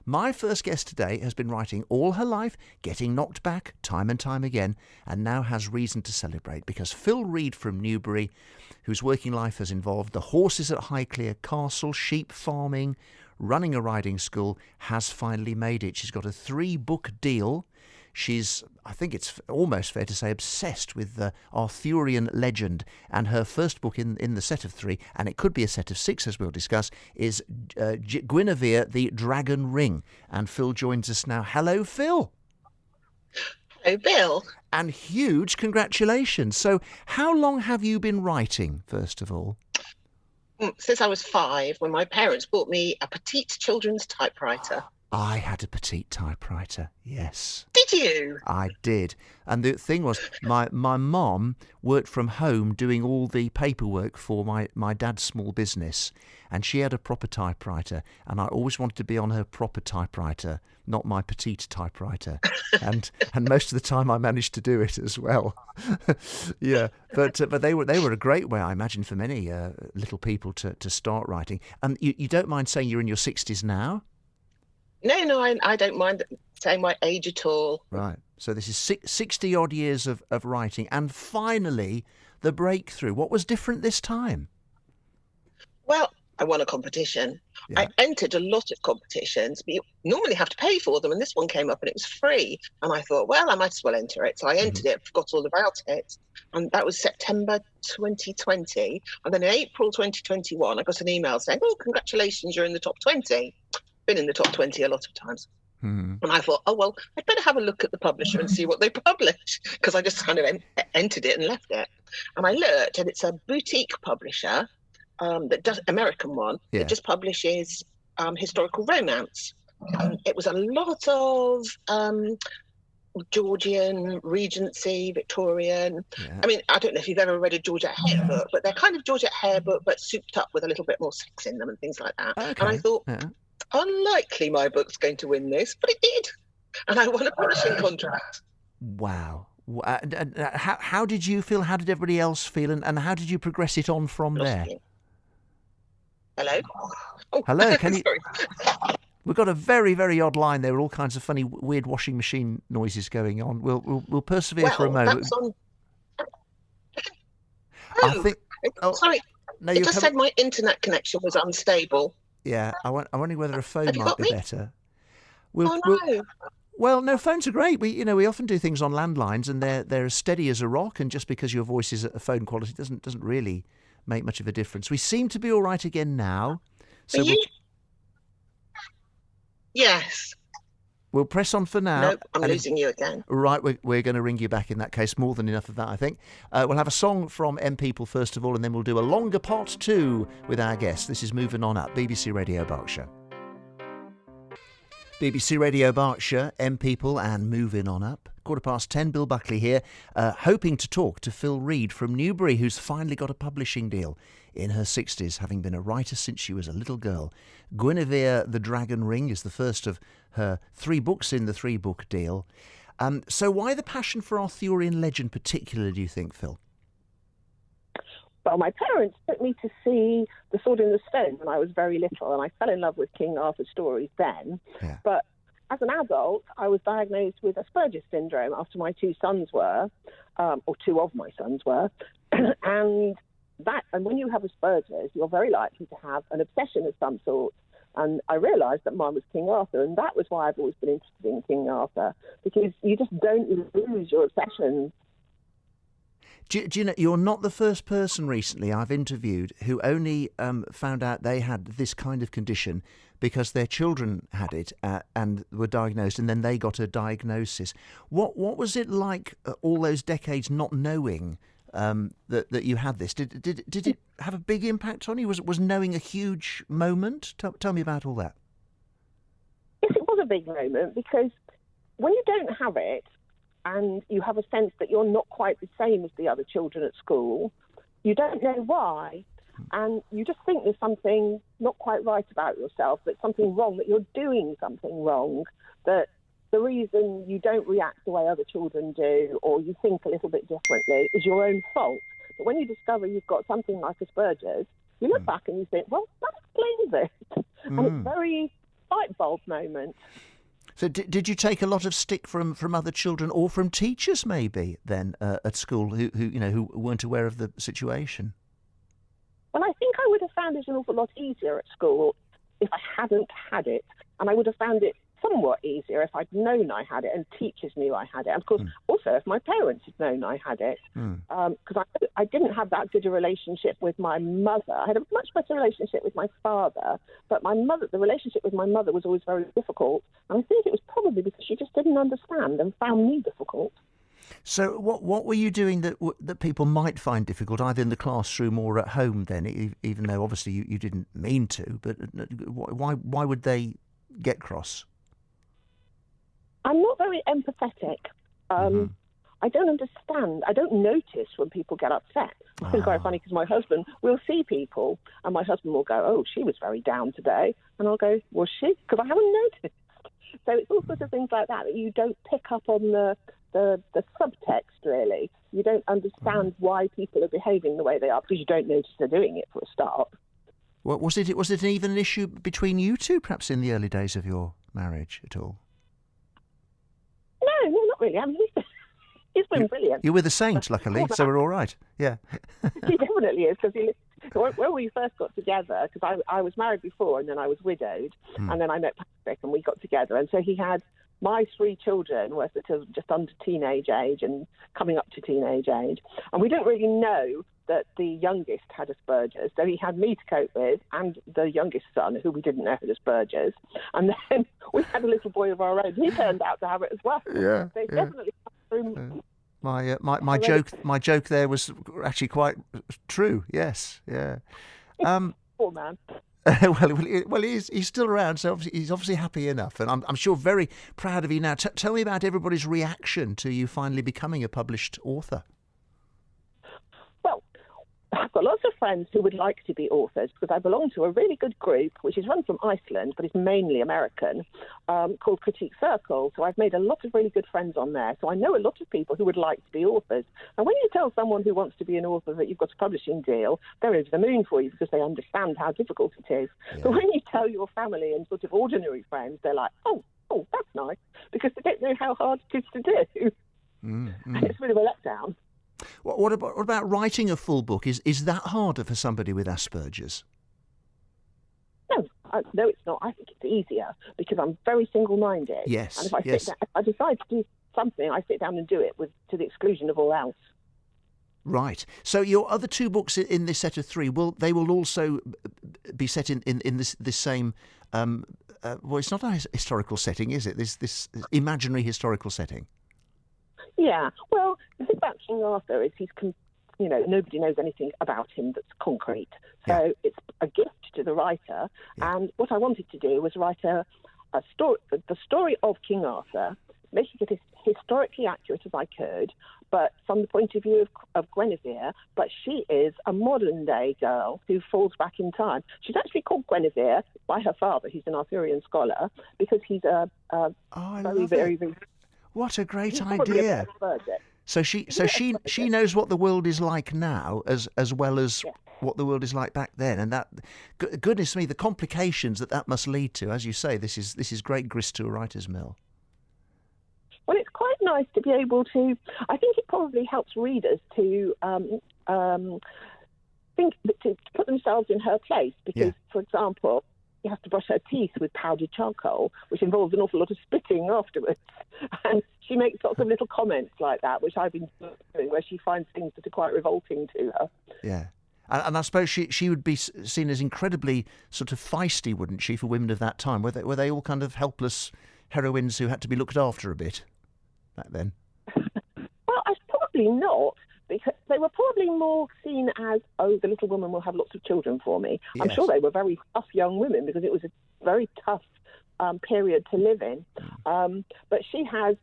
My first guest today has been writing all her life, getting knocked back time and time again, and now has reason to celebrate because Phil Reid from Newbury, whose working life has involved the horses at Highclere Castle, sheep farming, running a riding school, has finally made it. She's got a 3-book deal. She's, I think it's almost fair to say, obsessed with the Arthurian legend. And her first book in the set of 3, and it could be a set of 6 as we'll discuss, is Guinevere, the Dragon Ring. And Phil joins us now. Hello, Phil. Hello, Bill. And huge congratulations. So how long have you been writing, first of all? Since I was 5, when my parents bought me a petite children's typewriter. I had a petite typewriter, yes. Did you? I did. And the thing was, my mom worked from home doing all the paperwork for my dad's small business, and she had a proper typewriter, and I always wanted to be on her proper typewriter, not my petite typewriter. and most of the time I managed to do it as well. Yeah, but they were a great way, I imagine, for many little people to start writing. And you don't mind saying you're in your 60s now? No, I don't mind saying my age at all. Right. So this is 60-odd years of writing. And finally, the breakthrough. What was different this time? Well, I won a competition. Yeah. I entered a lot of competitions, but you normally have to pay for them. And this one came up and it was free. And I thought, well, I might as well enter it. So I entered it, forgot all about it. And that was September 2020. And then in April 2021, I got an email saying, oh, congratulations, you're in the top 20. Been in the top 20 a lot of times. And I thought, oh, well, I'd better have a look at the publisher and see what they publish, because I just kind of entered it and left it. And I looked, and it's a boutique publisher that does, American one, that just publishes historical romance. It was a lot of Georgian, Regency, Victorian. Yeah. I mean, I don't know if you've ever read a Georgette Hare book, but they're kind of Georgette Hare book, but souped up with a little bit more sex in them and things like that. Okay. And I thought, unlikely my book's going to win this, but it did. And I won a publishing contract. Wow. How did you feel? How did everybody else feel? And how did you progress it on from there? Hello? Oh. Hello, can you... We've got a very, very odd line. There were all kinds of funny, weird washing machine noises going on. We'll persevere for a moment. I think... Sorry. No, it just said my internet connection was unstable. Yeah, I'm wondering whether a phone might be better. No. Well, no, phones are great. We often do things on landlines, and they're as steady as a rock. And just because your voice is at a phone quality doesn't really make much of a difference. We seem to be all right again now. So yes. We'll press on for now. Nope, I'm losing you again. Right, we're going to ring you back in that case. More than enough of that, I think. We'll have a song from M People first of all, and then we'll do a longer part 2 with our guest. This is Moving On Up, BBC Radio Berkshire. BBC Radio Berkshire, M People and Moving On Up. 10:15, Bill Buckley here, hoping to talk to Phil Reid from Newbury, who's finally got a publishing deal in her 60s, having been a writer since she was a little girl. Guinevere, the Dragon Ring is the first of her 3 books in the 3-book deal. So why the passion for Arthurian legend particularly, do you think, Phil? Well, my parents took me to see The Sword in the Stone when I was very little, and I fell in love with King Arthur's stories then. Yeah. But as an adult, I was diagnosed with Asperger's syndrome after my 2 sons were, or 2 of my sons were, and when you have Asperger's, you're very likely to have an obsession of some sort. And I realised that mine was King Arthur, and that was why I've always been interested in King Arthur, because you just don't lose your obsessions. Do you know, you're not the first person recently I've interviewed who only found out they had this kind of condition because their children had it and were diagnosed, and then they got a diagnosis. What was it like all those decades not knowing that you had this? Did it have a big impact on you? Was knowing a huge moment? Tell me about all that. Yes, it was a big moment, because when you don't have it, and you have a sense that you're not quite the same as the other children at school, you don't know why. And you just think there's something not quite right about yourself, that something wrong, that you're doing something wrong, that the reason you don't react the way other children do, or you think a little bit differently, is your own fault. But when you discover you've got something like Asperger's, you look back and you think, well, that explains it. And it's very light bulb moment. So did you take a lot of stick from other children or from teachers maybe then at school who weren't aware of the situation? Well, I think I would have found it an awful lot easier at school if I hadn't had it, and I would have found it somewhat easier if I'd known I had it and teachers knew I had it. And of course, also if my parents had known I had it, because I didn't have that good a relationship with my mother. I had a much better relationship with my father, but the relationship with my mother was always very difficult. And I think it was probably because she just didn't understand and found me difficult. So what were you doing that people might find difficult, either in the classroom or at home then, even though obviously you didn't mean to, but why would they get cross? I'm not very empathetic. I don't understand. I don't notice when people get upset. It's quite funny because my husband will see people and my husband will go, "Oh, she was very down today." And I'll go, "Was she?" Because I haven't noticed. So it's all sorts of things like that you don't pick up on the subtext, really. You don't understand why people are behaving the way they are because you don't notice they're doing it for a start. Well, was it even an issue between you two, perhaps in the early days of your marriage at all? No, not really. I mean, he's been brilliant. You're with a saint, luckily, so we're all right. Yeah. He definitely is, because when we first got together, because I was married before and then I was widowed, and then I met Patrick and we got together. And so he had my 3 children were sort of just under teenage age and coming up to teenage age. And we didn't really know that the youngest had Asperger's. So he had me to cope with and the youngest son, who we didn't know had Asperger's. And then we had a little boy of our own. He turned out to have it as well. Yeah. So definitely through My joke there was actually quite true. Yes, yeah. Poor man. Well, he's still around, so he's obviously happy enough, and I'm sure very proud of you now. Tell me about everybody's reaction to you finally becoming a published author. Well, I've got lots of friends who would like to be authors because I belong to a really good group, which is run from Iceland, but is mainly American, called Critique Circle. So I've made a lot of really good friends on there. So I know a lot of people who would like to be authors. And when you tell someone who wants to be an author that you've got a publishing deal, they're over the moon for you because they understand how difficult it is. Yeah. But when you tell your family and sort of ordinary friends, they're like, oh, that's nice, because they don't know how hard it is to do. And it's a bit of a letdown. What about writing a full book? Is that harder for somebody with Asperger's? No, it's not. I think it's easier because I'm very single-minded. Yes. And if I decide to do something, I sit down and do it to the exclusion of all else. Right. So your other 2 books in this set of 3 will also be set in this same. Well, it's not a historical setting, is it? This imaginary historical setting. Yeah. Well, the thing about King Arthur is nobody knows anything about him that's concrete. So it's a gift to the writer. Yeah. And what I wanted to do was write a story, the story of King Arthur, making it as historically accurate as I could, but from the point of view of Guinevere. But she is a modern-day girl who falls back in time. She's actually called Guinevere by her father, who's an Arthurian scholar, because he's very What a great idea! So she knows what the world is like now, as well as what the world is like back then, and that, goodness me, the complications that must lead to. As you say, this is great grist to a writer's mill. Well, it's quite nice to be able to. I think it probably helps readers to think to put themselves in her place, because, for example, you have to brush her teeth with powdered charcoal, which involves an awful lot of spitting afterwards. And she makes lots of little comments like that, which I've been doing, where she finds things that are quite revolting to her. Yeah. And I suppose she would be seen as incredibly sort of feisty, wouldn't she, for women of that time? Were they all kind of helpless heroines who had to be looked after a bit back then? Well, probably not. Because they were probably more seen as, the little woman will have lots of children for me. Yes. I'm sure they were very tough young women because it was a very tough period to live in. But she has,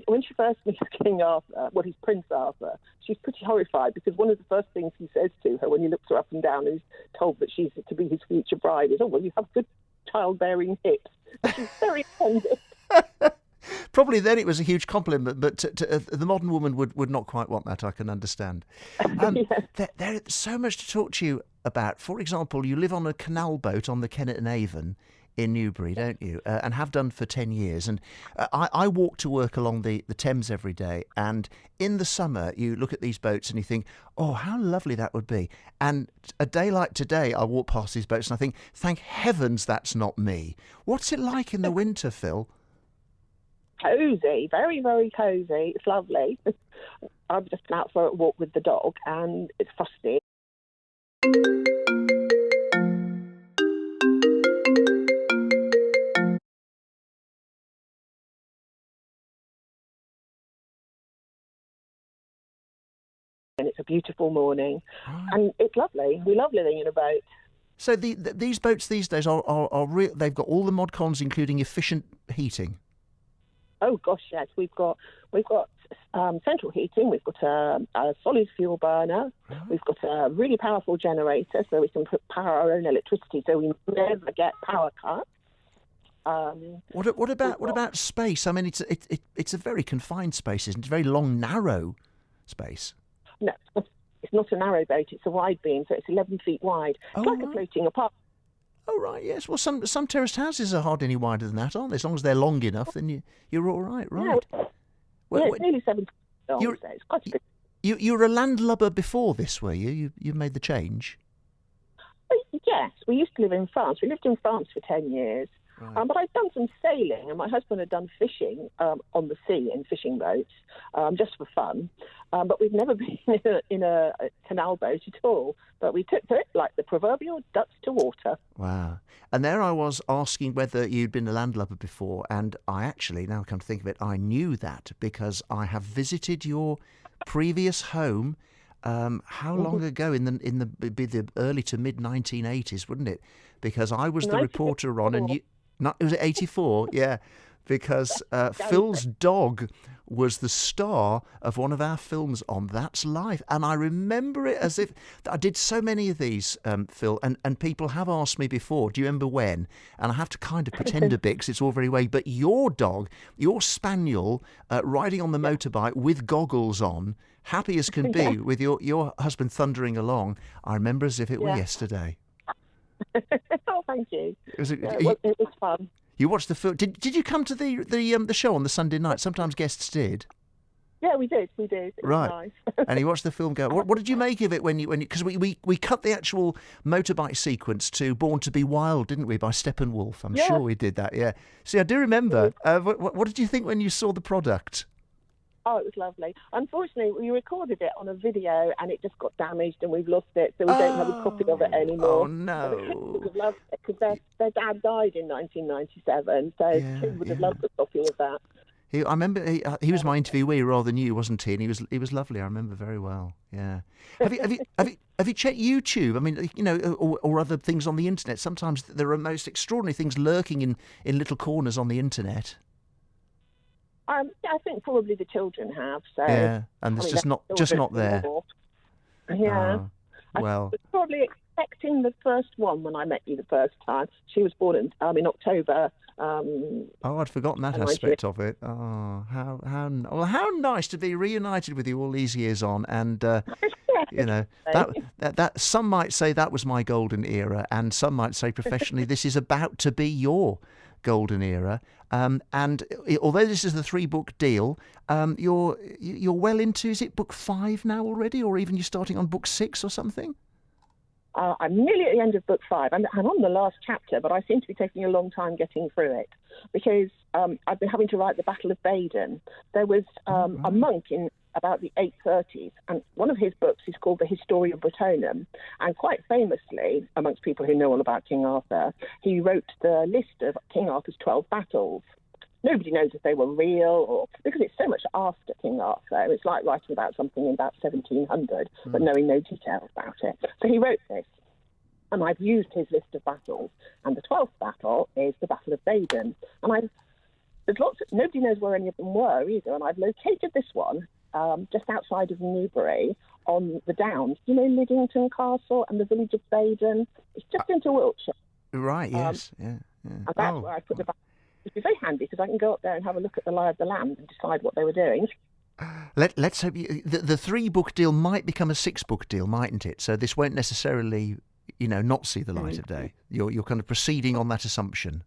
when she first meets King Arthur, he's Prince Arthur, she's pretty horrified because one of the first things he says to her when he looks her up and down and is told that she's to be his future bride is, you have good childbearing hips. She's very offended. Probably then it was a huge compliment, but the modern woman would not quite want that, I can understand. There's so much to talk to you about. For example, you live on a canal boat on the Kennet and Avon in Newbury, don't you? And have done for 10 years. And I walk to work along the Thames every day. And in the summer, you look at these boats and you think, oh, how lovely that would be. And a day like today, I walk past these boats and I think, thank heavens that's not me. What's it like in the winter, Phil? Cosy, very, very cosy. It's lovely. I've just been out for a walk with the dog and it's frosty. And it's a beautiful morning, and it's lovely. We love living in a boat. So these boats these days are real. They've got all the mod cons, including efficient heating. Oh gosh, yes. We've got central heating. We've got a solid fuel burner. We've got a really powerful generator, so we can power our own electricity, so we never get power cuts. What about space? I mean, it's a very confined space, isn't it? It's a very long, narrow space. No, it's not a narrow boat. It's a wide beam, so it's 11 feet wide. It's like a floating apartment. Oh, right, yes. Well, some terraced houses are hardly any wider than that, aren't they? As long as they're long enough, then you're all right, right? Yeah, it's nearly 7 feet long, so it's quite a bit. You were a landlubber before this, were you? You made the change? Yes, we used to live in France. We lived in France for 10 years. Right. But I'd done some sailing, and my husband had done fishing on the sea in fishing boats, just for fun. But we've never been in a canal boat at all. But we took to it like the proverbial ducks to water. Wow. And there I was asking whether you'd been a landlubber before, and I actually, now I come to think of it, I knew that because I have visited your previous home. How long ago? In the early to mid 1980s, wouldn't it? Because I was the reporter on, and you. It was 84, yeah, because Phil's dog was the star of one of our films on That's Life. And I remember it as if I did so many of these, Phil, and people have asked me before, do you remember when? And I have to kind of pretend a bit because it's all very vague. But your dog, your spaniel, riding on the motorbike with goggles on, happy as can be, with your husband thundering along, I remember as if it were yesterday. Oh, thank you. It was fun. You watched the film. Did you come to the show on the Sunday night? Sometimes guests did. Yeah, we did. It right. was nice. And you watched the film go. What did you make of it when you because we cut the actual motorbike sequence to Born to Be Wild, didn't we, by Steppenwolf? I'm sure we did that. Yeah. See, I do remember. What did you think when you saw the product? Oh, it was lovely. Unfortunately, we recorded it on a video and it just got damaged and we've lost it, so we don't have a copy of it anymore. Oh, no. The kids would have loved it because their dad died in 1997, so the kids would have loved a copy of that. I remember he was my interviewee rather than you, wasn't he? And he was lovely. I remember very well. Yeah. Have you checked YouTube? I mean, or other things on the internet. Sometimes there are most extraordinary things lurking in little corners on the internet. I think probably the children have. So yeah, and it's just not there. Yeah. Well, I was probably expecting the first one when I met you the first time. She was born in October. I'd forgotten that aspect of it. Oh, how nice to be reunited with you all these years on, and that some might say that was my golden era, and some might say professionally this is about to be your golden era. And although this is the 3-book deal, you're well into, is it book 5 now already, or even you're starting on book 6 or something? I'm nearly at the end of book 5. I'm on the last chapter, but I seem to be taking a long time getting through it because I've been having to write the Battle of Baden. There was a monk in about the 830s, and one of his books is called The Historia Britonum, and quite famously, amongst people who know all about King Arthur, he wrote the list of King Arthur's 12 battles. Nobody knows if they were real, because it's so much after King Arthur. It's like writing about something in about 1700, but knowing no details about it. So he wrote this, and I've used his list of battles, and the 12th battle is the Battle of Baden. And nobody knows where any of them were either, and I've located this one just outside of Newbury on the Downs. Liddington Castle and the village of Baden. It's just into Wiltshire. Right, yes. Yeah. And that's where I put the battle. It's very handy because I can go up there and have a look at the lie of the land and decide what they were doing. Let's hope the 3-book deal might become a 6-book deal, mightn't it? So this won't necessarily not see the light of day. You're kind of proceeding on that assumption.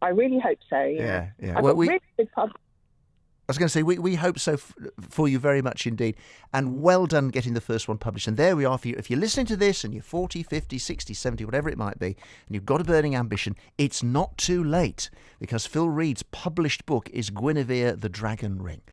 I really hope so. Yeah. Well, really good I was going to say, we hope so for you very much indeed. And well done getting the first one published. And there we are for you. If you're listening to this and you're 40, 50, 60, 70, whatever it might be, and you've got a burning ambition, it's not too late, because Phil Reid's published book is Guinevere, the Dragon Ring.